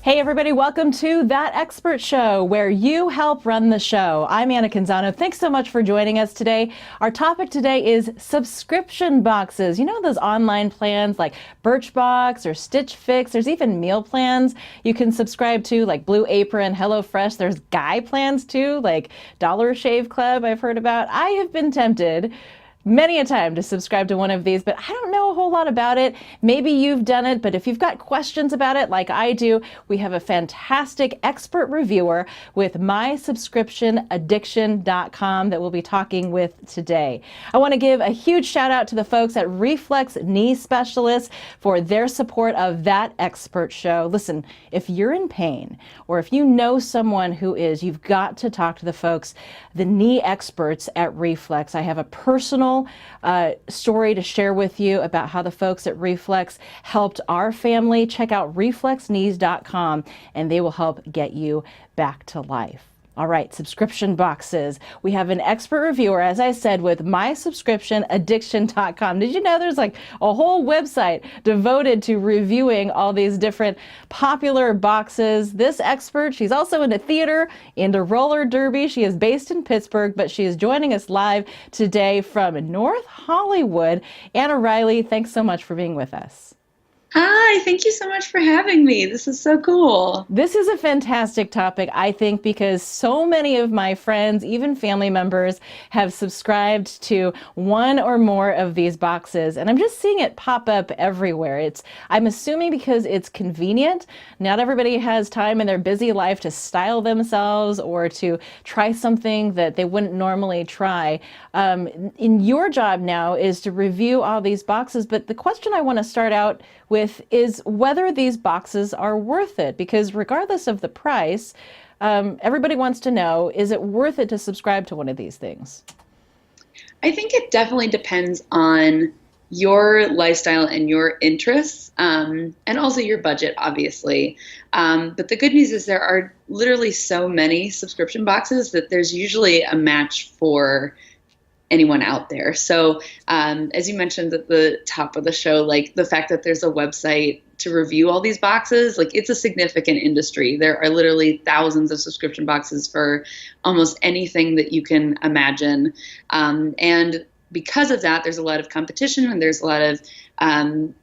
Hey everybody, welcome to That Expert Show, where you help run the show. I'm Anna Canzano. Thanks so much for joining us today. Our topic today is subscription boxes. You know those online plans like Birchbox or Stitch Fix? There's even meal plans you can subscribe to, like Blue Apron, HelloFresh. There's guy plans too, like Dollar Shave Club I've heard about. I have been tempted many a time to subscribe to one of these, but I don't know a whole lot about it. Maybe you've done it, but if you've got questions about it like I do, we have a fantastic expert reviewer with mysubscriptionaddiction.com that we'll be talking with today. I want to give a huge shout out to the folks at Reflex Knee Specialists for their support of That Expert Show. Listen, if you're in pain or if you know someone who is, you've got to talk to the folks, the knee experts at Reflex. I have a personal story to share with you about how the folks at Reflex helped our family. Check out reflexknees.com and they will help get you back to life. All right, subscription boxes. We have an expert reviewer, as I said, with mysubscriptionaddiction.com. Did you know there's like a whole website devoted to reviewing all these different popular boxes? This expert, she's also into theater, into roller derby. She is based in Pittsburgh, but she is joining us live today from North Hollywood. Anna Reilly, thanks so much for being with us. Hi, thank you so much for having me. This is so cool. This is a fantastic topic, I think, because so many of my friends, even family members, have subscribed to one or more of these boxes. And I'm just seeing it pop up everywhere. I'm assuming because it's convenient. Not everybody has time in their busy life to style themselves or to try something that they wouldn't normally try. In your job now is to review all these boxes. But the question I want to start out with is whether these boxes are worth it, because regardless of the price, everybody wants to know, is it worth it to subscribe to one of these things? I think it definitely depends on your lifestyle and your interests, and also your budget, obviously. But the good news is there are literally so many subscription boxes that there's usually a match for anyone out there. So as you mentioned at the top of the show, like the fact that there's a website to review all these boxes, like it's a significant industry. There are literally thousands of subscription boxes for almost anything that you can imagine. And because of that, there's a lot of competition and there's a lot of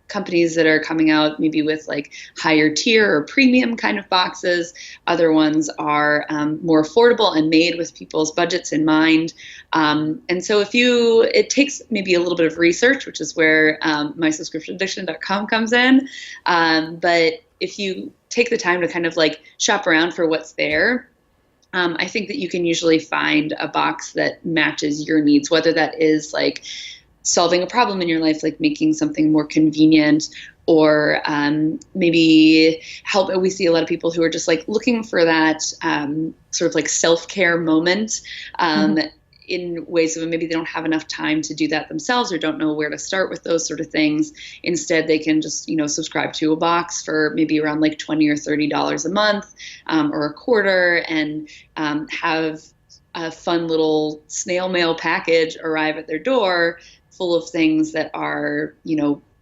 companies that are coming out maybe with like higher tier or premium kind of boxes. Other ones are more affordable and made with people's budgets in mind. And so it takes maybe a little bit of research, which is where mysubscriptionaddiction.com comes in. But if you take the time to kind of like shop around for what's there, I think that you can usually find a box that matches your needs, whether that is like solving a problem in your life, like making something more convenient, or maybe help. We see a lot of people who are just like looking for that sort of like self-care moment in ways of maybe they don't have enough time to do that themselves or don't know where to start with those sort of things. Instead, they can just, subscribe to a box for maybe around like $20 or $30 a month or a quarter, and have a fun little snail mail package arrive at their door full of things that are,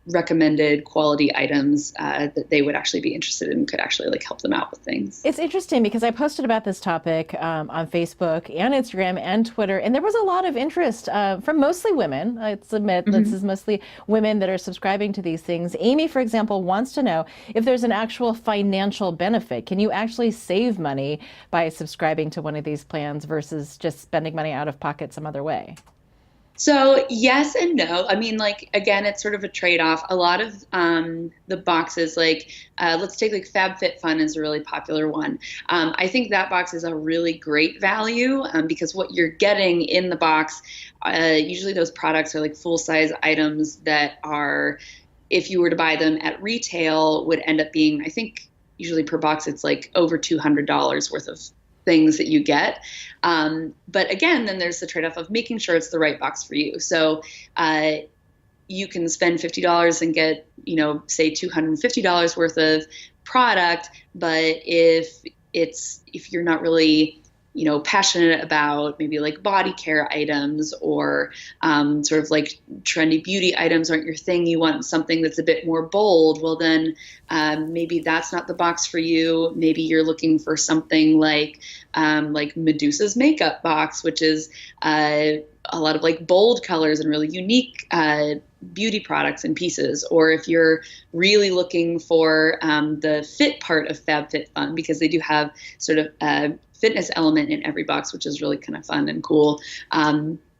recommended quality items that they would actually be interested in, could actually like help them out with things. It's interesting because I posted about this topic on Facebook and Instagram and Twitter, and there was a lot of interest from mostly women. I admit this is mostly women that are subscribing to these things. Amy, for example, wants to know if there's an actual financial benefit. Can you actually save money by subscribing to one of these plans versus just spending money out of pocket some other way? So yes and no. I mean, like, again, it's sort of a trade-off. A lot of the boxes, like, let's take like FabFitFun is a really popular one. I think that box is a really great value because what you're getting in the box, usually those products are like full-size items that are, if you were to buy them at retail, would end up being, I think, usually per box, it's like over $200 worth of things that you get. But again, then there's the trade-off of making sure it's the right box for you. So you can spend $50 and get, say $250 worth of product. But if you're not really passionate about maybe like body care items or sort of like trendy beauty items aren't your thing. You want something that's a bit more bold. Well, then maybe that's not the box for you. Maybe you're looking for something like Medusa's makeup box, which is a lot of like bold colors and really unique beauty products and pieces. Or if you're really looking for the fit part of FabFitFun, because they do have sort of fitness element in every box, which is really kind of fun and cool.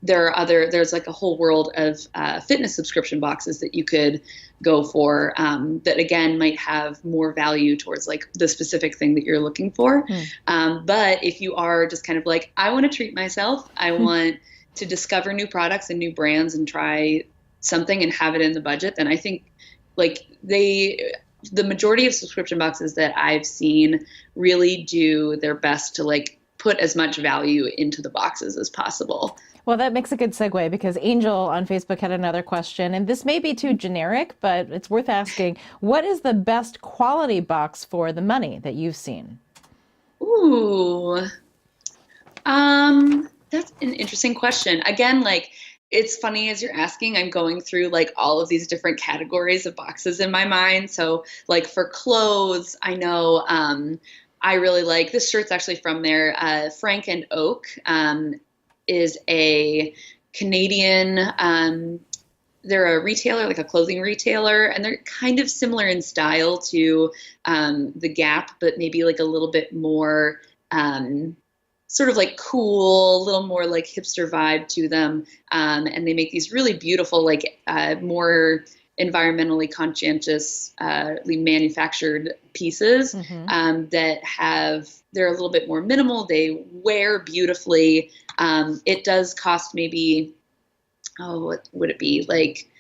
There's like a whole world of fitness subscription boxes that you could go for that again might have more value towards like the specific thing that you're looking for. But if you are just kind of like, I want to treat myself, I want to discover new products and new brands and try something and have it in the budget, then I think like the majority of subscription boxes that I've seen really do their best to like put as much value into the boxes as possible. Well, that makes a good segue because Angel on Facebook had another question, and this may be too generic, but it's worth asking. What is the best quality box for the money that you've seen? Ooh, that's an interesting question. Again, like it's funny as you're asking, I'm going through like all of these different categories of boxes in my mind. So like for clothes, I know I really like this shirt's actually from there. Frank and Oak is a Canadian, they're a retailer, like a clothing retailer, and they're kind of similar in style to the Gap, but maybe like a little bit more sort of like cool, a little more like hipster vibe to them. And they make these really beautiful, like more environmentally conscientiously manufactured pieces they're a little bit more minimal. They wear beautifully. It does cost maybe, what would it be? Like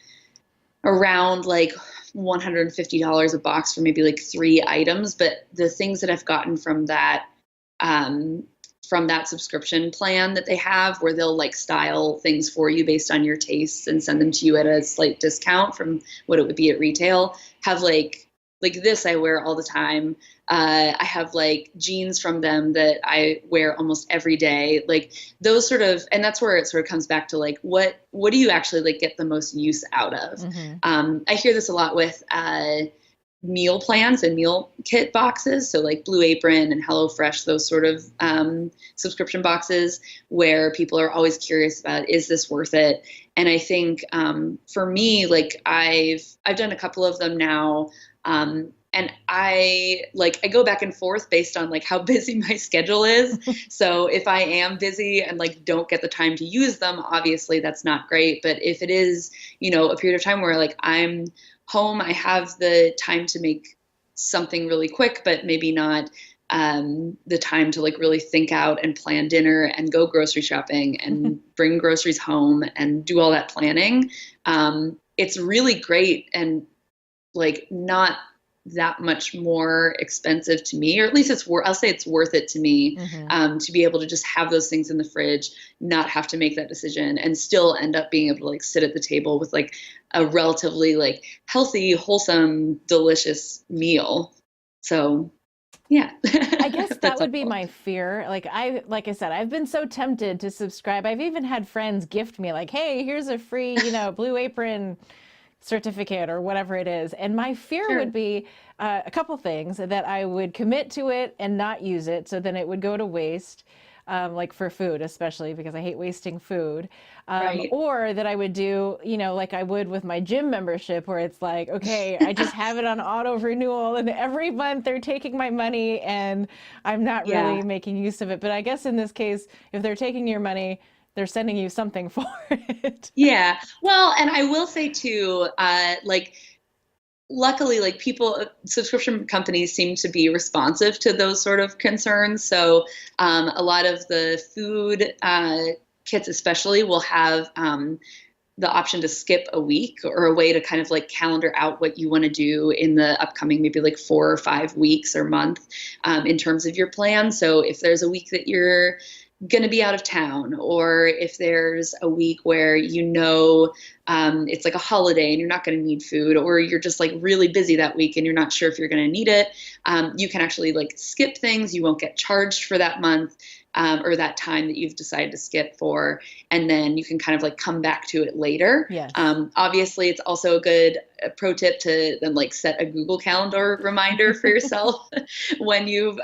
around like $150 a box for maybe like 3 items. But the things that I've gotten from that subscription plan that they have where they'll like style things for you based on your tastes and send them to you at a slight discount from what it would be at retail, have like this I wear all the time. I have like jeans from them that I wear almost every day, like those sort of, and that's where it sort of comes back to like, what do you actually like get the most use out of? I hear this a lot with meal plans and meal kit boxes. So like Blue Apron and HelloFresh, those sort of subscription boxes where people are always curious about, is this worth it? And I think for me, like I've done a couple of them now. And I go back and forth based on like how busy my schedule is. So if I am busy and like don't get the time to use them, obviously that's not great. But if it is, a period of time where like I'm home, I have the time to make something really quick, but maybe not the time to like really think out and plan dinner and go grocery shopping and bring groceries home and do all that planning. It's really great and like not that much more expensive to me, or at least I'll say it's worth it to me to be able to just have those things in the fridge, not have to make that decision, and still end up being able to like sit at the table with like a relatively like healthy, wholesome, delicious meal. So yeah. I guess that would be my fear. Like I said, I've been so tempted to subscribe. I've even had friends gift me like, hey, here's a free, Blue Apron certificate or whatever it is. And my fear would be a couple things: that I would commit to it and not use it, so then it would go to waste, like for food, especially because I hate wasting food. Or that I would do, like I would with my gym membership, where it's like, okay, I just have it on auto renewal and every month they're taking my money and I'm not really making use of it. But I guess in this case, if they're taking your money, they're sending you something for it. Yeah. Well, and I will say too, luckily, like subscription companies seem to be responsive to those sort of concerns. So a lot of the food kits especially will have the option to skip a week, or a way to kind of like calendar out what you want to do in the upcoming maybe like 4 or 5 weeks or month in terms of your plan. So if there's a week that you're going to be out of town, or if there's a week where it's like a holiday and you're not going to need food, or you're just like really busy that week and you're not sure if you're going to need it, you can actually like skip things. You won't get charged for that month. or that time that you've decided to skip for, and then you can kind of like come back to it later. Yes. Obviously, it's also a good pro tip to then like set a Google Calendar reminder for yourself when you've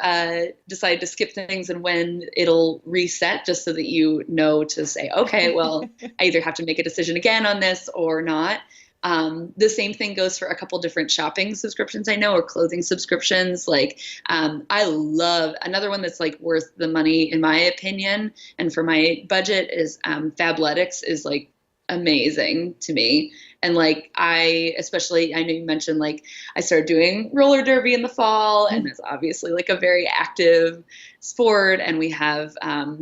decided to skip things and when it'll reset, just so that you know to say, okay, well, I either have to make a decision again on this or not. The same thing goes for a couple different shopping subscriptions I know, or clothing subscriptions. Like, I love another one that's like worth the money in my opinion, and for my budget is Fabletics is like amazing to me. And like, I know you mentioned like I started doing roller derby in the fall, and it's obviously like a very active sport, and we have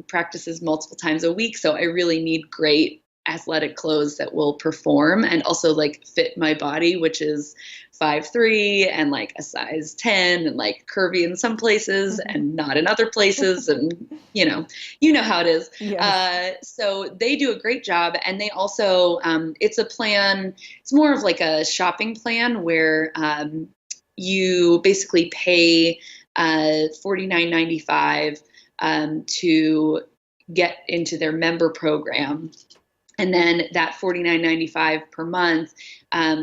practices multiple times a week. So I really need great athletic clothes that will perform and also like fit my body, which is 5'3" and like a size 10 and like curvy in some places and not in other places. And you know how it is. Yes. So they do a great job. And they also, it's a plan. It's more of like a shopping plan where you basically pay $49.95 to get into their member program. And then that $49.95 per month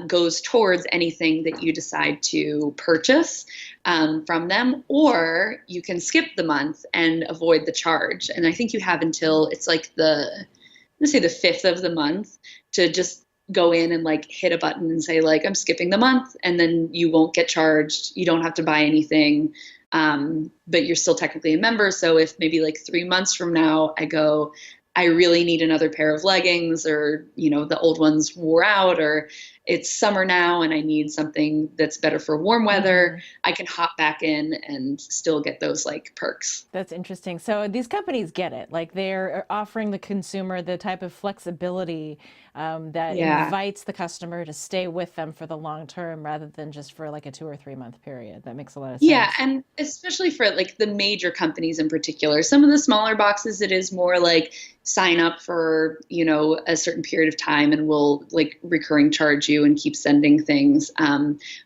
goes towards anything that you decide to purchase from them, or you can skip the month and avoid the charge. And I think you have until it's like let's say the 5th of the month to just go in and like hit a button and say like, I'm skipping the month, and then you won't get charged. You don't have to buy anything, but you're still technically a member. So if maybe like 3 months from now I go, I really need another pair of leggings, or, the old ones wore out, or it's summer now and I need something that's better for warm weather, I can hop back in and still get those like perks. That's interesting. So these companies get it. Like they're offering the consumer the type of flexibility that Yeah. invites the customer to stay with them for the long term rather than just for like a 2 or 3 month period. That makes a lot of Yeah, sense. and especially for like the major companies in particular. Some of the smaller boxes, it is more like sign up for, a certain period of time and we'll like recurring charge you and keep sending things.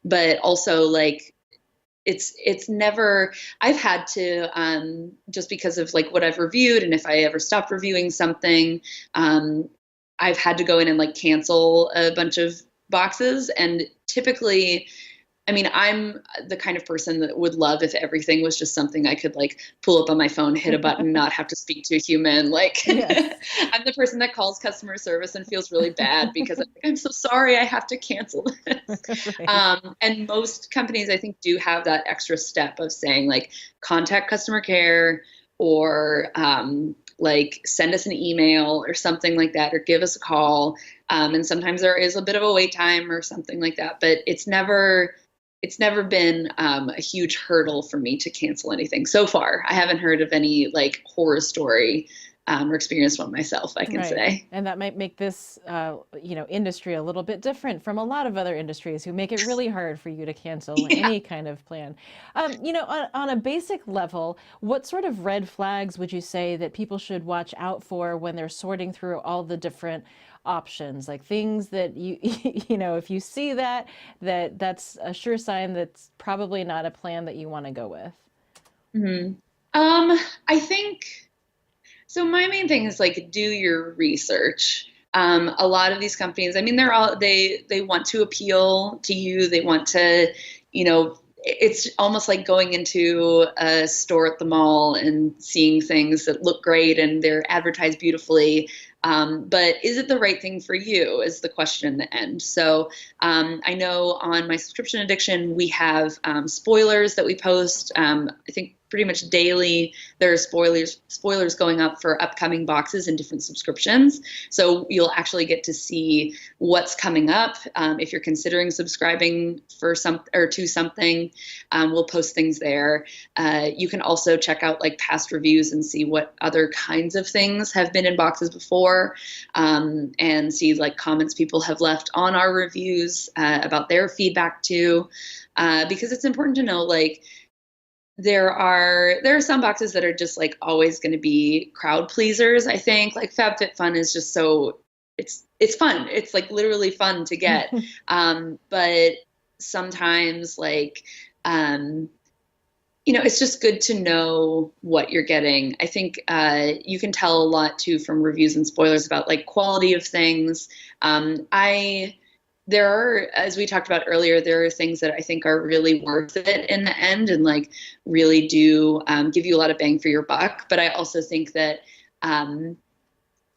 But also like it's never, I've had to, just because of like what I've reviewed, and if I ever stopped reviewing something, I've had to go in and like cancel a bunch of boxes. And typically, I mean, I'm the kind of person that would love if everything was just something I could like pull up on my phone, hit a button, not have to speak to a human. Like, Yes. I'm the person that calls customer service and feels really bad because I'm so sorry I have to cancel this. Right. And most companies, I think, do have that extra step of saying like contact customer care, or like send us an email or something like that, or give us a call. And sometimes there is a bit of a wait time or something like that, but it's never been a huge hurdle for me to cancel anything so far. I haven't heard of any like horror story or experienced one myself, I can Right. say. And that might make this, industry a little bit different from a lot of other industries who make it really hard for you to cancel Yeah. any kind of plan. On a basic level, what sort of red flags would you say that people should watch out for when they're sorting through all the different options, like things that if you see that's a sure sign that's probably not a plan that you want to go with? hmm I think. So my main thing is like do your research. A lot of these companies, I mean, they want to appeal to you. They want to, it's almost like going into a store at the mall and seeing things that look great and they're advertised beautifully. But is it the right thing for you is the question in the end. So I know on my subscription addiction, we have spoilers that we post. I think pretty much daily there are spoilers going up for upcoming boxes and different subscriptions, so you'll actually get to see what's coming up. If you're considering subscribing to something, we'll post things there. You can also check out like past reviews and see what other kinds of things have been in boxes before, and see like comments people have left on our reviews about their feedback too, because it's important to know like there are some boxes that are just like always going to be crowd pleasers. I think like FabFitFun is just so it's fun. It's like literally fun to get. But sometimes like it's just good to know what you're getting. I think you can tell a lot too from reviews and spoilers about like quality of things. There are, as we talked about earlier, there are things that I think are really worth it in the end and like really do give you a lot of bang for your buck. But I also think that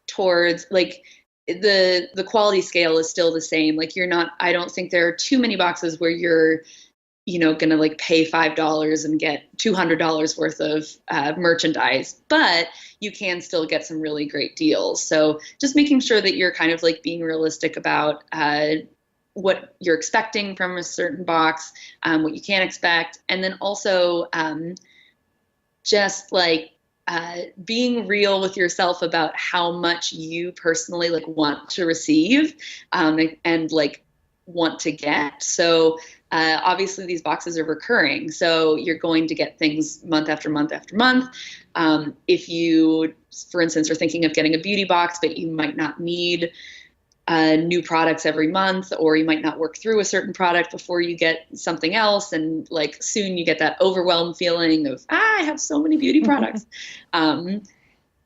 towards like the quality scale is still the same. Like I don't think there are too many boxes where you're going to like pay $5 and get $200 worth of merchandise, but you can still get some really great deals. So just making sure that you're kind of like being realistic about what you're expecting from a certain box, what you can expect. And then also just like being real with yourself about how much you personally like want to receive and like want to get. So obviously these boxes are recurring. So you're going to get things month after month after month. If you, for instance, are thinking of getting a beauty box, but you might not need new products every month, or you might not work through a certain product before you get something else. And like soon you get that overwhelmed feeling of, I have so many beauty products.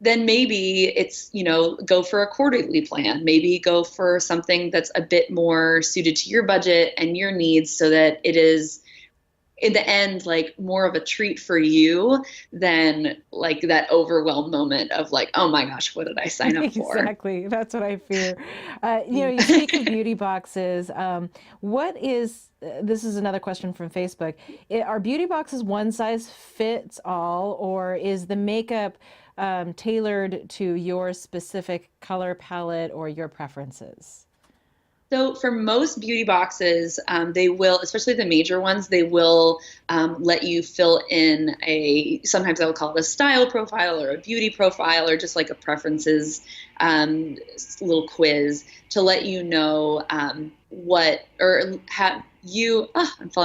Then maybe it's, go for a quarterly plan, maybe go for something that's a bit more suited to your budget and your needs so that it is in the end, like more of a treat for you than like that overwhelmed moment of like, oh my gosh, what did I sign up for? Exactly. That's what I fear. You speak of beauty boxes. This is another question from Facebook. Are beauty boxes one size fits all, or is the makeup tailored to your specific color palette or your preferences? So for most beauty boxes, they will, especially the major ones, they will let you fill in sometimes I will call it a style profile or a beauty profile or just like a preferences little quiz to let you know I'm falling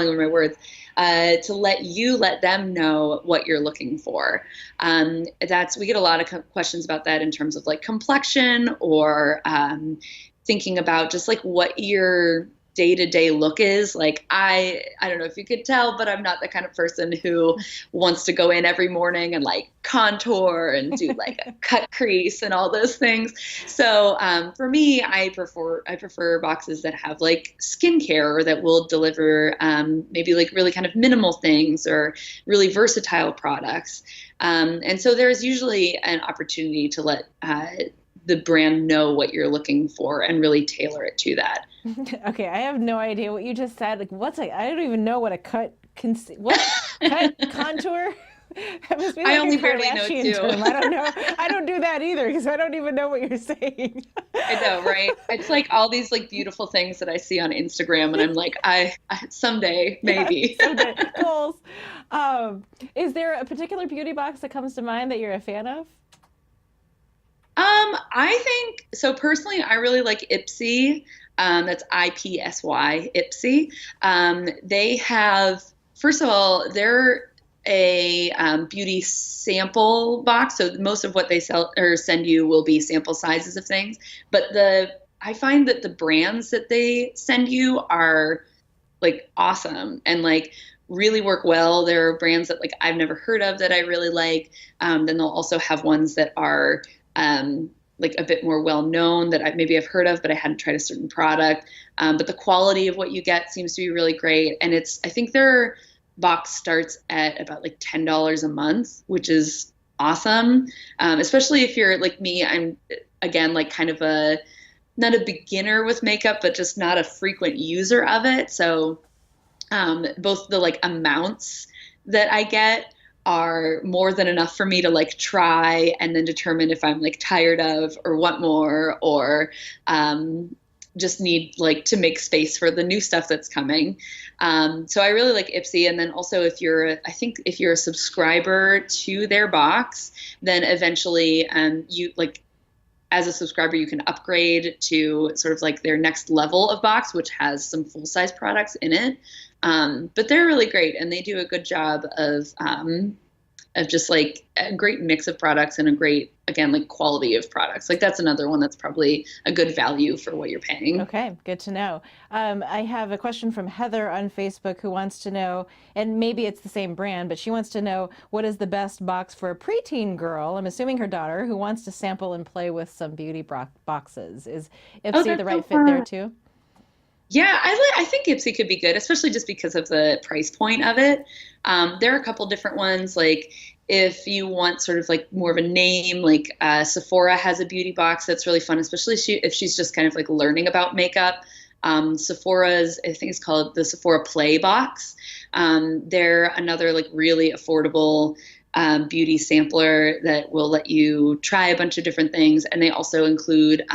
over my words, to let them know what you're looking for. We get a lot of questions about that in terms of like complexion or thinking about just like what your day-to-day look is. Like I don't know if you could tell, but I'm not the kind of person who wants to go in every morning and like contour and do like a cut crease and all those things. So for me, I prefer boxes that have like skincare or that will deliver maybe like really kind of minimal things or really versatile products. And so there's usually an opportunity to let the brand know what you're looking for and really tailor it to that. Okay, I have no idea what you just said. Like, I don't even know what a cut contour. That must be like I only a barely know Kardashian too. term. I don't know. I don't do that either because I don't even know what you're saying. I know, right? It's like all these like beautiful things that I see on Instagram, and I'm like, I someday maybe. Yeah, someday goals. Is there a particular beauty box that comes to mind that you're a fan of? I think so personally, I really like Ipsy. That's IPSY, Ipsy. They have, first of all, they're a beauty sample box. So most of what they sell or send you will be sample sizes of things. But I find that the brands that they send you are like awesome and like really work well. There are brands that like I've never heard of that I really like. Then they'll also have ones that are like a bit more well known that maybe I've heard of, but I hadn't tried a certain product. But the quality of what you get seems to be really great. And I think their box starts at about like $10 a month, which is awesome. Especially if you're like me, I'm again, like kind of not a beginner with makeup, but just not a frequent user of it. So both the like amounts that I get are more than enough for me to like try and then determine if I'm like tired of or want more or just need like to make space for the new stuff that's coming. So I really like Ipsy. And then also if you're a subscriber to their box, then eventually you like as a subscriber, you can upgrade to sort of like their next level of box, which has some full size products in it. But they're really great and they do a good job of of just like a great mix of products and a great, again, like quality of products. Like that's another one that's probably a good value for what you're paying. Okay, good to know. I have a question from Heather on Facebook who wants to know, and maybe it's the same brand, but she wants to know what is the best box for a preteen girl, I'm assuming her daughter, who wants to sample and play with some beauty boxes. Is Oh, Ipsy the that's so right fit there fun. too? Yeah, I think Ipsy could be good, especially just because of the price point of it. There are a couple different ones. Like if you want sort of like more of a name, like Sephora has a beauty box that's really fun, especially if she's just kind of like learning about makeup. Sephora's, I think it's called the Sephora Play box. They're another like really affordable beauty sampler that will let you try a bunch of different things, and they also include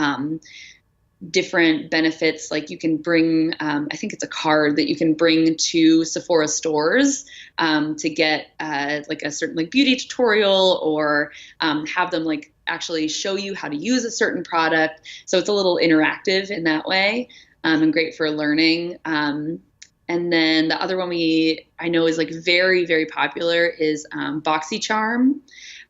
different benefits. Like you can bring, I think it's a card that you can bring to Sephora stores to get like a certain like beauty tutorial, or have them like actually show you how to use a certain product. So it's a little interactive in that way, and great for learning. And then the other one I know is like very, very popular is BoxyCharm.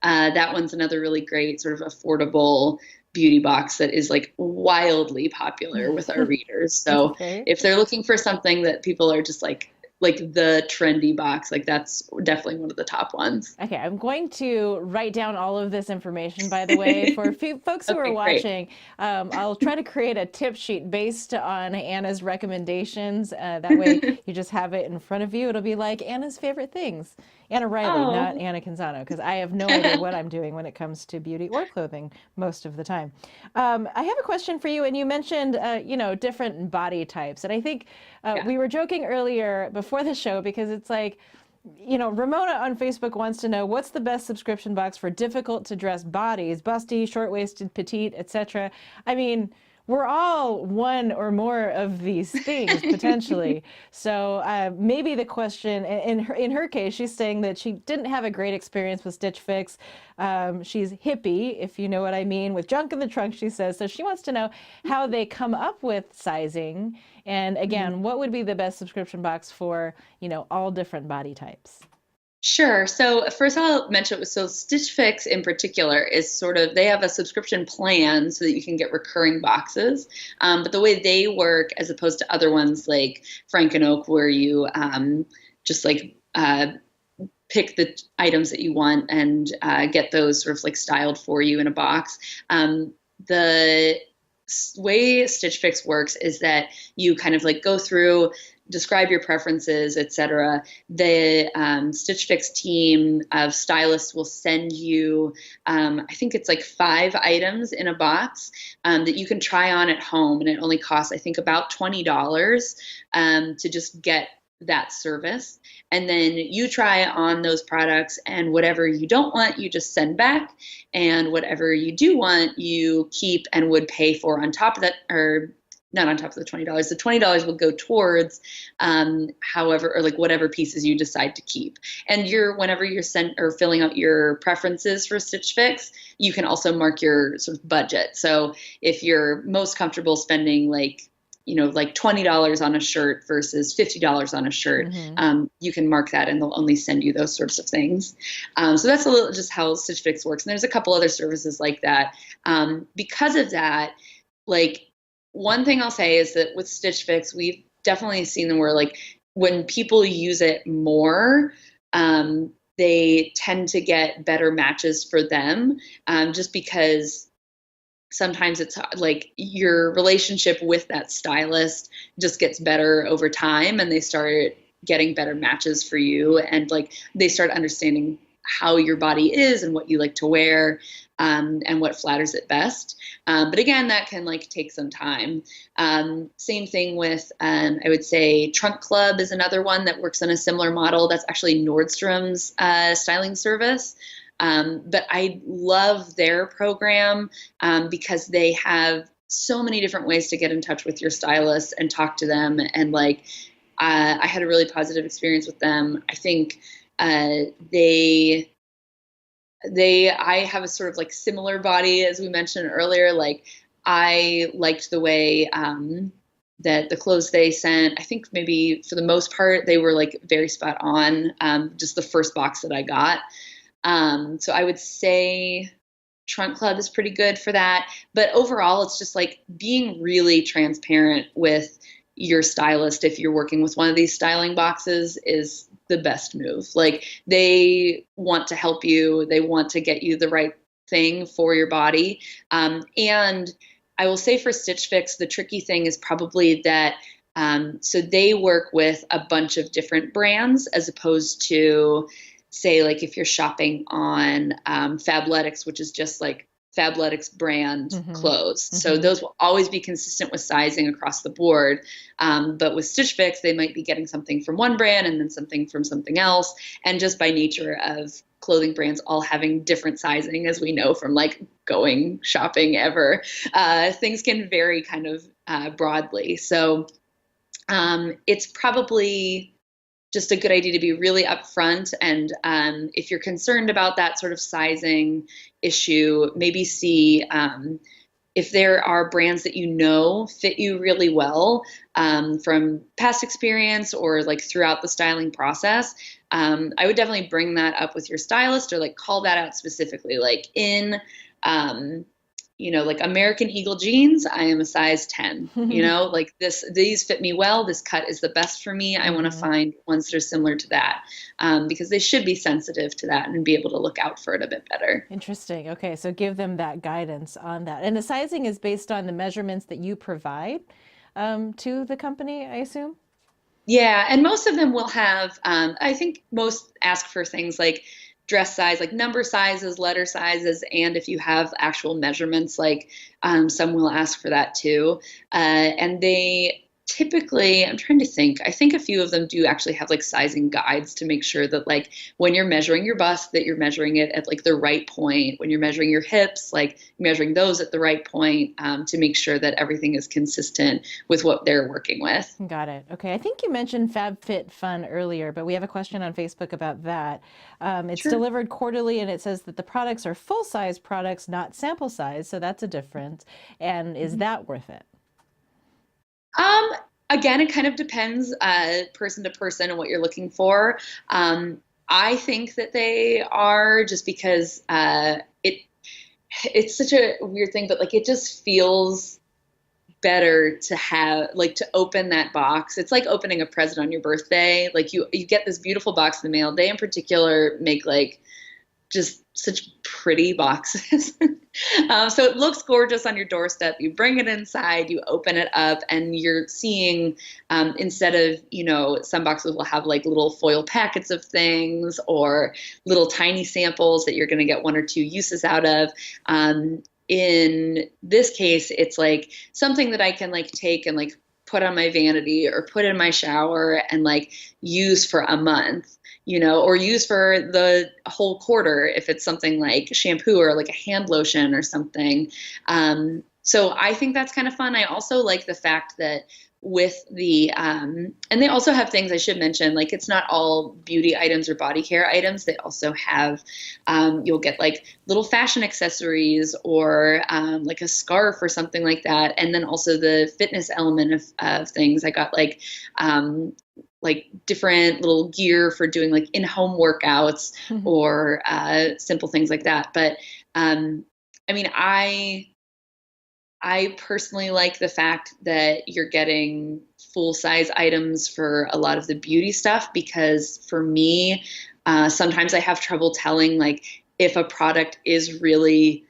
That one's another really great sort of affordable beauty box that is like wildly popular with our readers. So Okay. if they're looking for something that people are just like the trendy box, like that's definitely one of the top ones. Okay, I'm going to write down all of this information, by the way, for folks who are Okay, great. watching. I'll try to create a tip sheet based on Anna's recommendations. That way, you just have it in front of you. It'll be like Anna's favorite things. Anna Reilly, not Oh. Anna Canzano, because I have no idea what I'm doing when it comes to beauty or clothing most of the time. I have a question for you, and you mentioned, different body types, and I think Yeah. we were joking earlier before the show because it's like, Ramona on Facebook wants to know what's the best subscription box for difficult to dress bodies, busty, short-waisted, petite, etc. I mean, we're all one or more of these things potentially. So maybe the question in her case, she's saying that she didn't have a great experience with Stitch Fix. She's hippie, if you know what I mean, with junk in the trunk, she says. So she wants to know how they come up with sizing. And again, what would be the best subscription box for, all different body types? Sure. So first I'll mention, so Stitch Fix in particular is sort of, they have a subscription plan so that you can get recurring boxes. But the way they work, as opposed to other ones like Frank and Oak, where you just like pick the items that you want and get those sort of like styled for you in a box. The way Stitch Fix works is that you kind of like go through, describe your preferences, etc. The Stitch Fix team of stylists will send you, I think it's like 5 items in a box that you can try on at home, and it only costs, I think, about $20 to just get that service. And then you try on those products, and whatever you don't want, you just send back, and whatever you do want, you keep and would pay for on top of that, or not on top of the $20. The $20 will go towards however, or like whatever pieces you decide to keep. And whenever you're filling out your preferences for Stitch Fix, you can also mark your sort of budget. So if you're most comfortable spending like $20 on a shirt versus $50 on a shirt, you can mark that, and they'll only send you those sorts of things. So that's a little just how Stitch Fix works. And there's a couple other services like that. Because of that, like, one thing I'll say is that with Stitch Fix, we've definitely seen them where, like, when people use it more, they tend to get better matches for them, just because sometimes it's like your relationship with that stylist just gets better over time, and they start getting better matches for you, and like they start understanding how your body is and what you like to wear, and what flatters it best. But again, that can like take some time. Same thing with, I would say Trunk Club is another one that works on a similar model. That's actually Nordstrom's styling service. But I love their program because they have so many different ways to get in touch with your stylist and talk to them. And like, I had a really positive experience with them. I think I have a sort of like similar body as we mentioned earlier. Like, I liked the way that the clothes they sent, I think maybe for the most part, they were like very spot on. Just the first box that I got. So I would say Trunk Club is pretty good for that. But overall, it's just like being really transparent with your stylist if you're working with one of these styling boxes is the best move. Like they want to help you, they want to get you the right thing for your body. And I will say for Stitch Fix, the tricky thing is probably that so they work with a bunch of different brands as opposed to, say, like if you're shopping on Fabletics, which is just like Fabletics brand clothes. So those will always be consistent with sizing across the board. But with Stitch Fix, they might be getting something from one brand and then something from something else. And just by nature of clothing brands all having different sizing, as we know from like going shopping ever, things can vary kind of broadly. So it's probably just a good idea to be really upfront. And if you're concerned about that sort of sizing issue, maybe see if there are brands that you know fit you really well from past experience or like throughout the styling process. I would definitely bring that up with your stylist or like call that out specifically. Like in like American Eagle jeans, I am a size 10, like these fit me well. This cut is the best for me. I want to find ones that are similar to that because they should be sensitive to that and be able to look out for it a bit better. Interesting. Okay. So give them that guidance on that. And the sizing is based on the measurements that you provide to the company, I assume? Yeah. And most of them will have, I think most ask for things like dress size, like number sizes, letter sizes, and if you have actual measurements, like some will ask for that too. And they typically, I'm trying to think, I think a few of them do actually have like sizing guides to make sure that like when you're measuring your bust, that you're measuring it at like the right point. When you're measuring your hips, like measuring those at the right point to make sure that everything is consistent with what they're working with. Got it. Okay. I think you mentioned FabFitFun earlier, but we have a question on Facebook about that. It's Sure. delivered quarterly and it says that the products are full-size products, not sample size. So that's a difference. And is that worth it? Again, it kind of depends person to person and what you're looking for. I think that they are just because it's such a weird thing, but like it just feels better to have like to open that box. It's like opening a present on your birthday. Like you get this beautiful box in the mail. They in particular make like just such pretty boxes. So it looks gorgeous on your doorstep. You bring it inside, you open it up, and you're seeing instead of, some boxes will have like little foil packets of things or little tiny samples that you're going to get one or two uses out of. In this case, it's like something that I can like take and like put on my vanity or put in my shower and like use for a month. Or use for the whole quarter if it's something like shampoo or like a hand lotion or something. So I think that's kind of fun. I also like the fact that with the, and they also have things I should mention, like it's not all beauty items or body care items. They also have, you'll get like little fashion accessories or like a scarf or something like that. And then also the fitness element of things. I got like different little gear for doing like in-home workouts or simple things like that. But I personally like the fact that you're getting full-size items for a lot of the beauty stuff because for me, sometimes I have trouble telling like if a product is really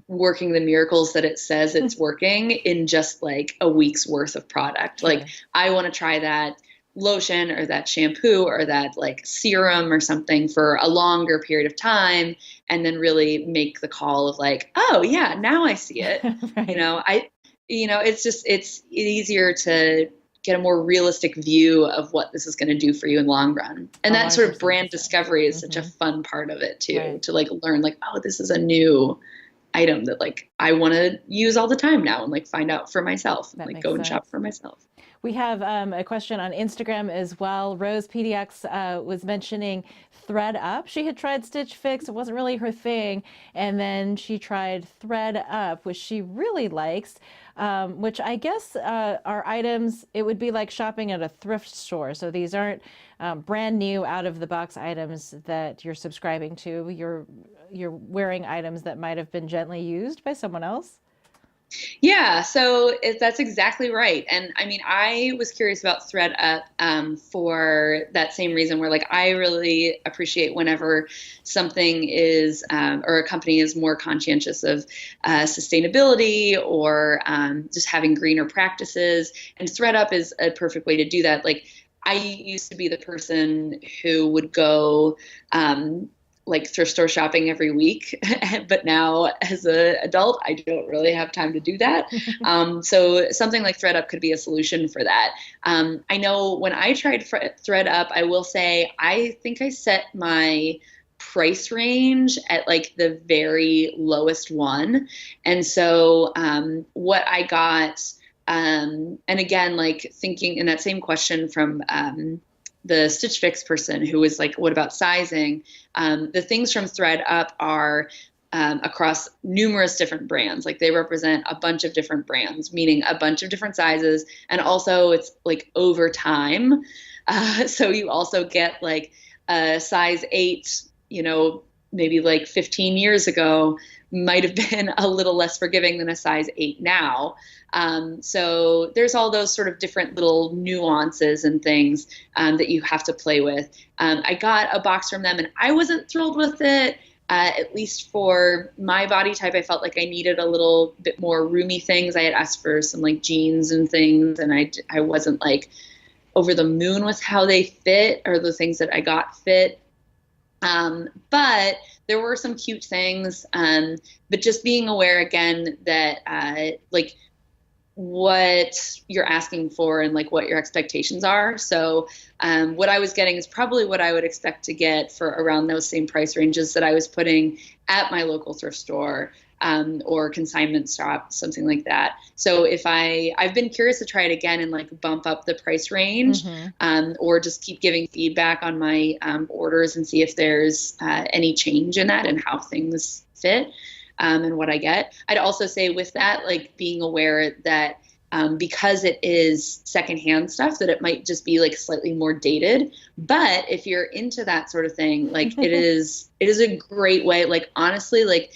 working the miracles that it says it's working in just like a week's worth of product. Sure. Like I want to try that lotion or that shampoo or that like serum or something for a longer period of time and then really make the call of like, oh yeah, now I see it. Right. It's easier to get a more realistic view of what this is going to do for you in the long run. And that sort of brand discovery is such a fun part of it too, Right. to like learn like, oh, this is a new item that like I want to use all the time now and like find out for myself and That like makes go and sense. shop for myself. We have a question on Instagram as well. Rose PDX was mentioning Thread Up. She had tried Stitch Fix. It wasn't really her thing. And then she tried Thread Up, which she really likes, which I guess are items, it would be like shopping at a thrift store. So these aren't brand new out of the box items that you're subscribing to. You're wearing items that might have been gently used by someone else. Yeah, so that's exactly right. And I mean, I was curious about ThreadUp for that same reason, where like I really appreciate whenever something is or a company is more conscientious of sustainability or just having greener practices. And ThreadUp is a perfect way to do that. Like I used to be the person who would go like thrift store shopping every week. But now as an adult, I don't really have time to do that. So something like ThreadUp could be a solution for that. I know when I tried ThreadUp, I will say, I think I set my price range at like the very lowest one. And so what I got, and again, like thinking in that same question from the Stitch Fix person who was like, what about sizing? The things from ThreadUp are across numerous different brands. Like they represent a bunch of different brands, meaning a bunch of different sizes. And also it's like over time. So you also get like a size 8, you know, maybe like 15 years ago might have been a little less forgiving than a size 8 now. So there's all those sort of different little nuances and things that you have to play with. I got a box from them and I wasn't thrilled with it. At least for my body type, I felt like I needed a little bit more roomy things. I had asked for some like jeans and things, and I wasn't like over the moon with how they fit or the things that I got fit. But there were some cute things, but just being aware again that like what you're asking for and like what your expectations are. So what I was getting is probably what I would expect to get for around those same price ranges that I was putting at my local thrift store or consignment shop, something like that. So if I've been curious to try it again and like bump up the price range, or just keep giving feedback on my orders and see if there's any change in that and how things fit. And what I get. I'd also say with that, like being aware that because it is secondhand stuff, that it might just be like slightly more dated. But if you're into that sort of thing, like it is a great way. Like honestly, like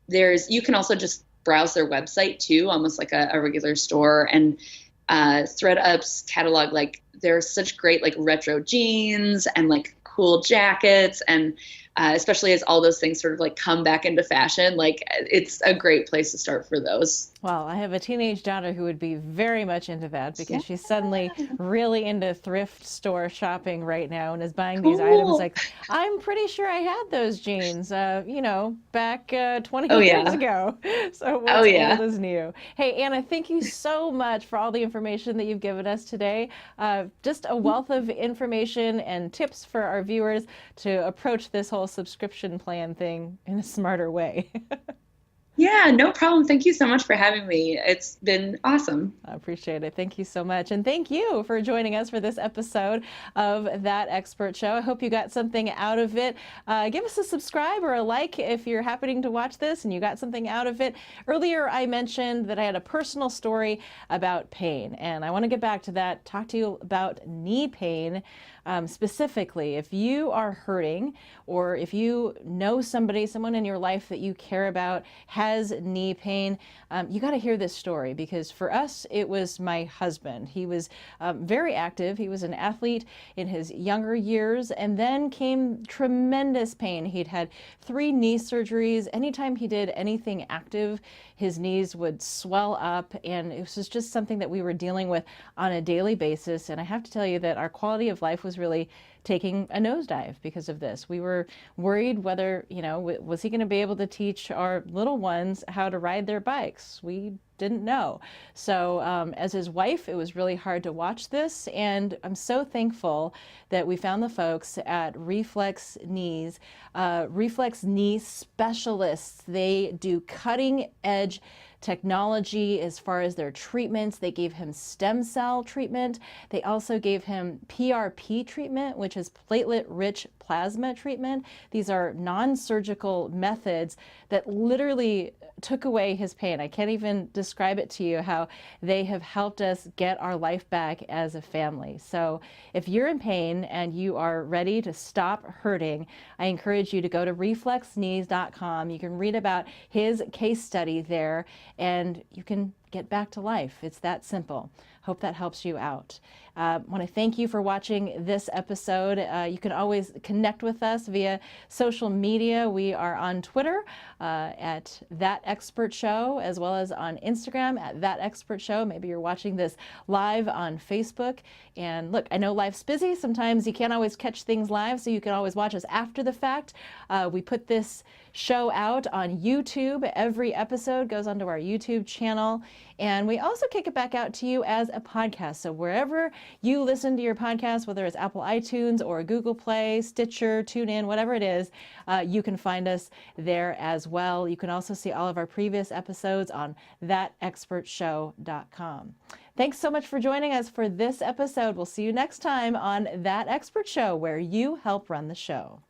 you can also just browse their website too, almost like a regular store. And ThreadUp's catalog, like there's such great like retro jeans and like cool jackets, and especially as all those things sort of like come back into fashion, like it's a great place to start for those. Well, I have a teenage daughter who would be very much into that because she's suddenly really into thrift store shopping right now and is buying these items. Like, I'm pretty sure I had those jeans, back 20 years ago. So what's old is new. Hey, Anna, thank you so much for all the information that you've given us today. Just a wealth of information and tips for our viewers to approach this whole subscription plan thing in a smarter way. Yeah, no problem. Thank you so much for having me. It's been awesome. I appreciate it. Thank you so much. And thank you for joining us for this episode of That Expert Show. I hope you got something out of it. Give us a subscribe or a like if you're happening to watch this and you got something out of it. Earlier, I mentioned that I had a personal story about pain, and I want to get back to that, talk to you about knee pain. Specifically, if you are hurting or if you know someone in your life that you care about has knee pain, you got to hear this story, because for us, it was my husband. He was very active. He was an athlete in his younger years, and then came tremendous pain. He'd had 3 knee surgeries. Anytime he did anything active, his knees would swell up, and it was just something that we were dealing with on a daily basis. And I have to tell you that our quality of life was really taking a nosedive because of this. We were worried whether, was he going to be able to teach our little ones how to ride their bikes? We didn't know. So as his wife, it was really hard to watch this. And I'm so thankful that we found the folks at Reflex Knees, Reflex Knee Specialists. They do cutting edge technology as far as their treatments. They gave him stem cell treatment. They also gave him PRP treatment, which is platelet-rich plasma treatment. These are non-surgical methods that literally took away his pain. I can't even describe it to you how they have helped us get our life back as a family. So if you're in pain and you are ready to stop hurting, I encourage you to go to reflexknees.com. You can read about his case study there, and you can get back to life. It's that simple. Hope that helps you out. I want to thank you for watching this episode. You can always connect with us via social media. We are on Twitter at That Expert Show, as well as on Instagram at That Expert Show. Maybe you're watching this live on Facebook. And look, I know life's busy. Sometimes you can't always catch things live, so you can always watch us after the fact. We put this show out on YouTube. Every episode goes onto our YouTube channel. And we also kick it back out to you as a podcast. So wherever you listen to your podcast, whether it's Apple iTunes or Google Play, Stitcher, TuneIn, whatever it is, you can find us there as well. You can also see all of our previous episodes on thatexpertshow.com. Thanks so much for joining us for this episode. We'll see you next time on That Expert Show, where you help run the show.